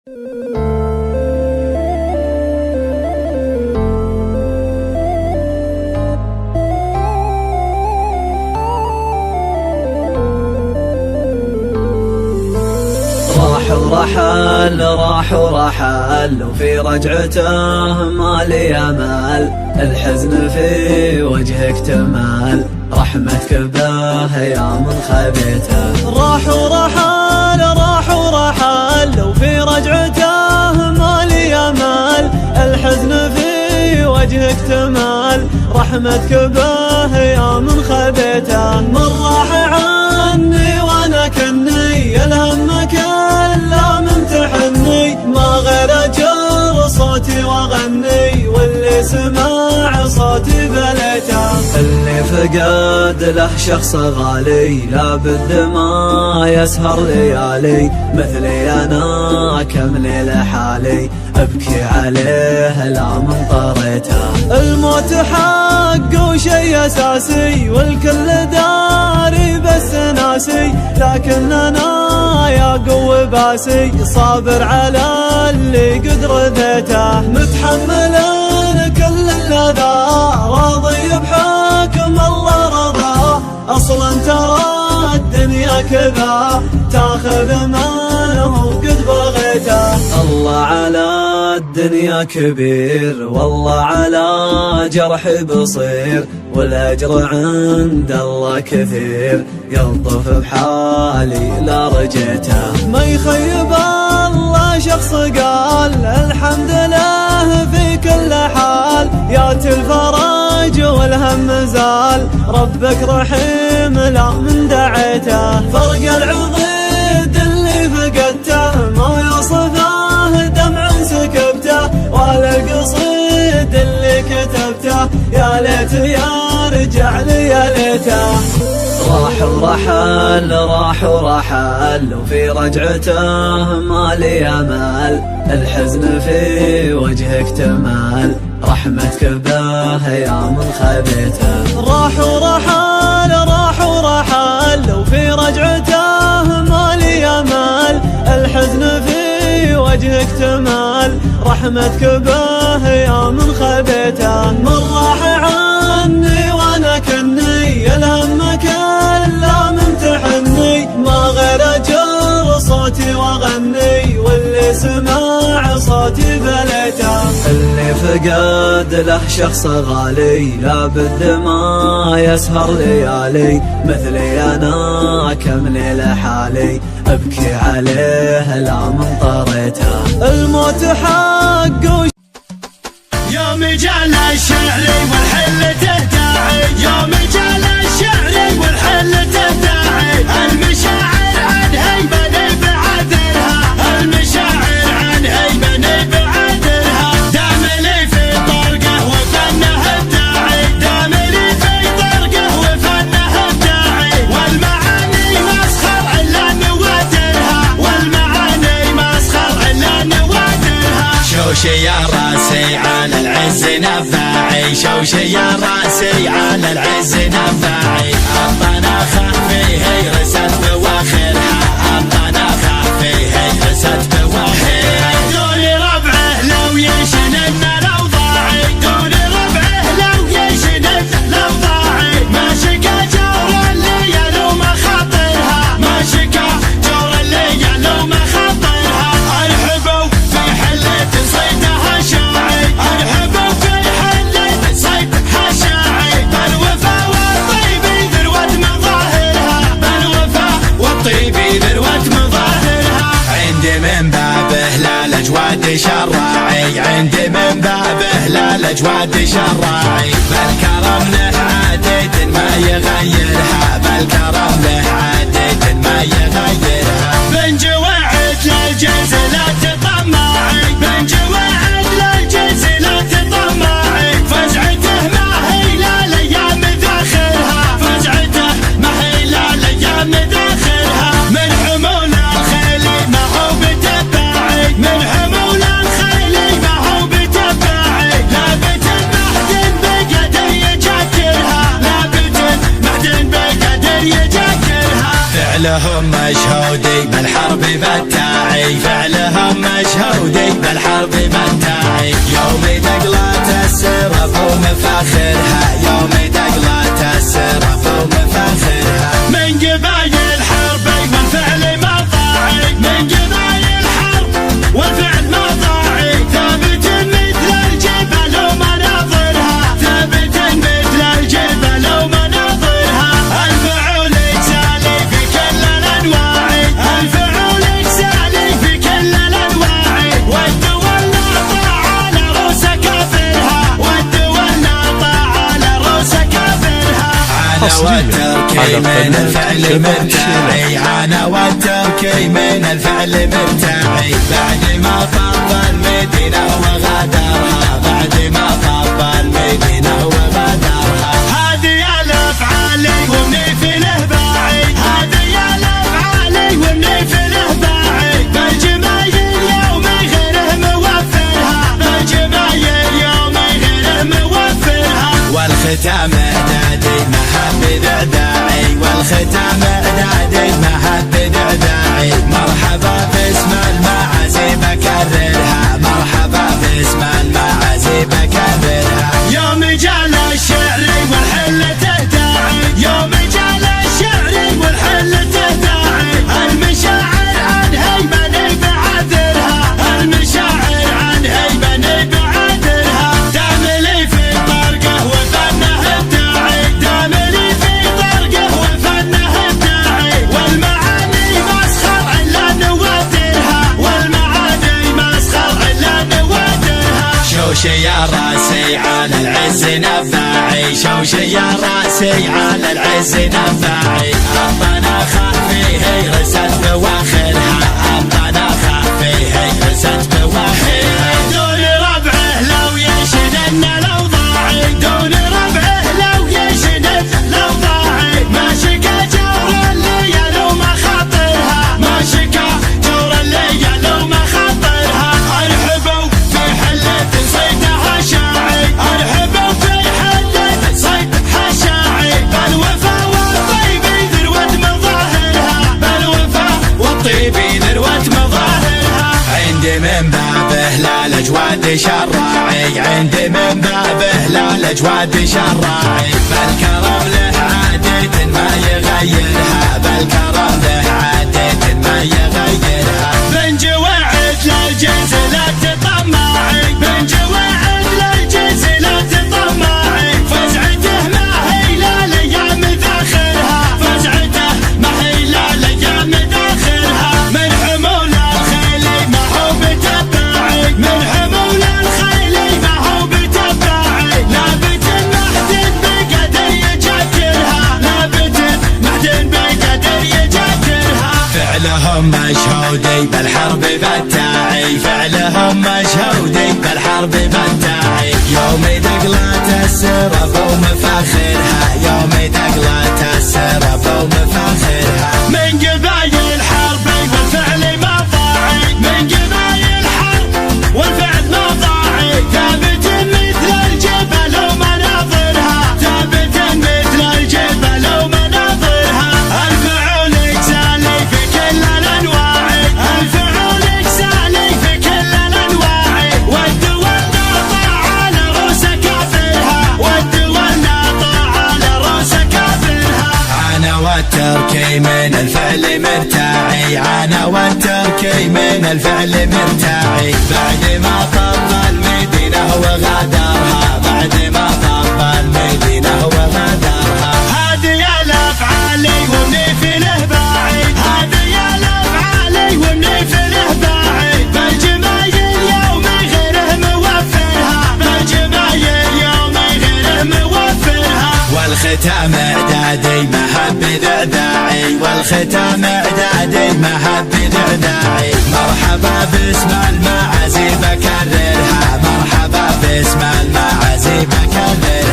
راح ورحل وفي رجعته ما لي امل، الحزن في وجهك تمال، رحمتك به يا من خبيته. راح ورحل وفي رجعته ما لي امل، الحزن في وجهك تمال، رحمتك به يا من خبيته. من راح عني وانا كني الهم كله ممتحني، ما غير اجر صوتي واغني، واللي سمع صوتي بليته. اللي فقد له شخص غالي لابد ما يسهر ليالي، مثلي انا كم ليلة حالي ابكي عليه لا من طريته. الموت حق وشي اساسي والكل داري بس ناسي، لكن انا يا قوي باسي صابر على اللي قد رذيته. متحمل كل الاذى راضي بحكم الله رضاه، اصلا ترى الدنيا كذا تاخذ ماله قد بغيته. الله على الدنيا كبير والله على جرح بصير، والاجر عند الله كثير، يلطف بحالي لا رجيته. ما يخيب الله شخص قال الحمد لله في كل حال، ياتي الفرج والهم زال، ربك رحيم لا من دعيته. فرق العضيد اللي فقدته ما يوصفه دمع سكبته، ولا القصيد اللي كتبته يا ليت يا رجع لي يا ليته. راح ورحل وفي رجعته ما لي امل، الحزن في وجهك تمال، رحمتك به يا من خبيته. راح ورحل وفي رجعته ما لي امل، الحزن في وجهك تمال، رحمتك به يا من خبيته. من راح عني وانا كني الهم كله ممتحني، ما غير اجر صوتي واغني، واللي سمع صوتي بليته. اللي فقد له شخص غالي لابد ما يسهر ليالي، مثلي انا كم ليلة حالي ابكي عليه لا من طريته. الموت حق يا مجال الشعر والحل تهداعي، يا مجال الشعر والحل تهداعي، المشاعر عن هيبة بعذرها، المشاعر عن هيبة بعذرها، داملي في طرقه وفنه الداعي، داملي في طرقه وفنه الداعي، والمعاني مسخر الا نوادرها، والمعاني مسخر الا نوادرها. شوشي يا راسي على العز نفاعي، شوشي يا راسي على العز نفاعي، الطناخة فيه رست بواخرها، الطناخة فيه رست بواخرها. دون ربعه لو يشنن الاوضاعي، دون ربعه لو يشنن الاوضاعي، ما شكا جور اللي يلوم خاطرها، ما شكا جور اللي يلوم خاطرها. ارحبوا في حلة صيدها شاعي، ارحبوا في حلة صيدها شاعي، بالوفا والطيب ذروة مظاهرها، بالوفا والطيب ذروة مظاهرها. عندي من بابه لا الاجواد شراعي، عندي من بابه لا الاجواد شراعي، بالكرم له عادة ما يغيرها، بالكرم له عادة ما يغيرها. بنج وعد للجنس لا تطمعي، بنج وعد للجنس لا تطمعي، فزعته ما هي لا الايام داخلها، فزعته ما هي لا الايام داخلها. من حمول الخيل ما هو بتباعي، من حمول الخيل ما هو بتباعي، لابد المحدن بقدر يجكرها، لابد المحدن بقدر يجكرها. فعل فعلهم مشهودي بالحرب بالتاعي، فعلهم مشهودي بالحرب بالتاعي. يوم دقلة السرف ومفاخرها، يوم دقلة السرف ومفاخرها. من قبايل حربي والفعل مطاعي، من قبايل حرب والفعل مطاعي. ثابت مثل الجبل ومناظرها، ثابت مثل الجبل ومناظرها. الفعول يتسالي في كل الانواع، الفعول يتسالي في كل الانواع. والدول ناطع على رؤوس كافرها، والدول ناطع على رؤوس كافرها. انا والتركي من الفعل مرتاعي، انا والتركي من الفعل مرتاعي. بعد ما طب المدينة وغادرها، بعد ما طب المدينة وغادرها. هذه الافعالي ومني في الهباعي، هذه الافعالي ومني في الهباعي. بالجمايل يومي غيره موفرها، بالجمايل يومي غيره موفرها. والختام اعدادي مهب دعداعي، والختام اعدادي مهب دعداعي. مرحبا باسم المعازي بكررها، مرحبا باسم المعازي بكررها. يوم جال الشعري والحل تهداعي، يوم جال الشعري والحل تهداعي. المشاعر عن هيمن بعذرها، المشاعر عن هيمن بعذرها. داملي في طرقه وفنه الداعي، داملي في طرقه وفنه الداعي. والمعاني مسخر الا نوادرها، والمعاني مسخر الا نوادرها. شوشي يا راسي على العز نفاعي، شوشي يا راسي على العز نفاعي. الطناخة فيه رست بواخرها، الطناخة فيه رست بواخرها. دون ربعه لو يشنن الاوضاعي، دون ربعه لو يشنن الاوضاعي. ما شكا جور الليل ومخاطرها، ما شكا جور الليل ومخاطرها. ارحبوا في حلة صيدها شاعي، ارحبوا في حلة صيدها شاعي. بالوفا والطيب ذروة مظاهرها، بالوفا والطيب ذروة مظاهرها. عندي من بابه لا الاجواد شراعي، عندي من بابه لا الاجواد شراعي. بالكرم له عادة ما يغيرها، بالكرم له عادة ما يغيرها. من جواعد للجنس لا تطمعي، من جواعد للجنس لا تطمعي. فزعته ما هي لا ليام ذاخرها، فزعته ما هي لا ليام ذاخرها. من حمول الخيل ما هو بتباعي، من حمول الخيل ما هو بتباعي. لابد محدد بقدر يجدرها، لابد محدد بقدر يجدرها. فعلهم مشهودي بالحرب بالتاعي، فعلهم مشهودي بالحرب بالتاعي. يوم دقلة السرف ومفاخرها، يوم دقلة السرف ومفاخرها. من قبايل حربي والفعل مطاعي، من قبايل حرب والفعل مطاعي. ثابت مثل الجبل ومناظرها، ثابت مثل الجبل ومناظرها. الفعول يتسالي في كل الانواع، الفعول يتسالي في كل الانواع. والدول ناطع على رؤوس كافرها، والدول ناطع على رؤوس كافرها. انا والتركي من الفعل مرتاعي، انا والتركي من الفعل مرتاعي. بعد ما طب المدينة وغادرها، بعد ما طب المدينة وغادرها. هذه الافعالي ومني في الهباعي، هذه الافعالي ومني في الهباعي. بالجمايل يومي غيره موفرها، بالجمايل يومي غيره موفرها. والختام اعدادي مهب دعداعي، والختام اعدادي مهب دعداعي. مرحبا باسم المعازي بكررها، مرحبا باسم المعازي بكررها.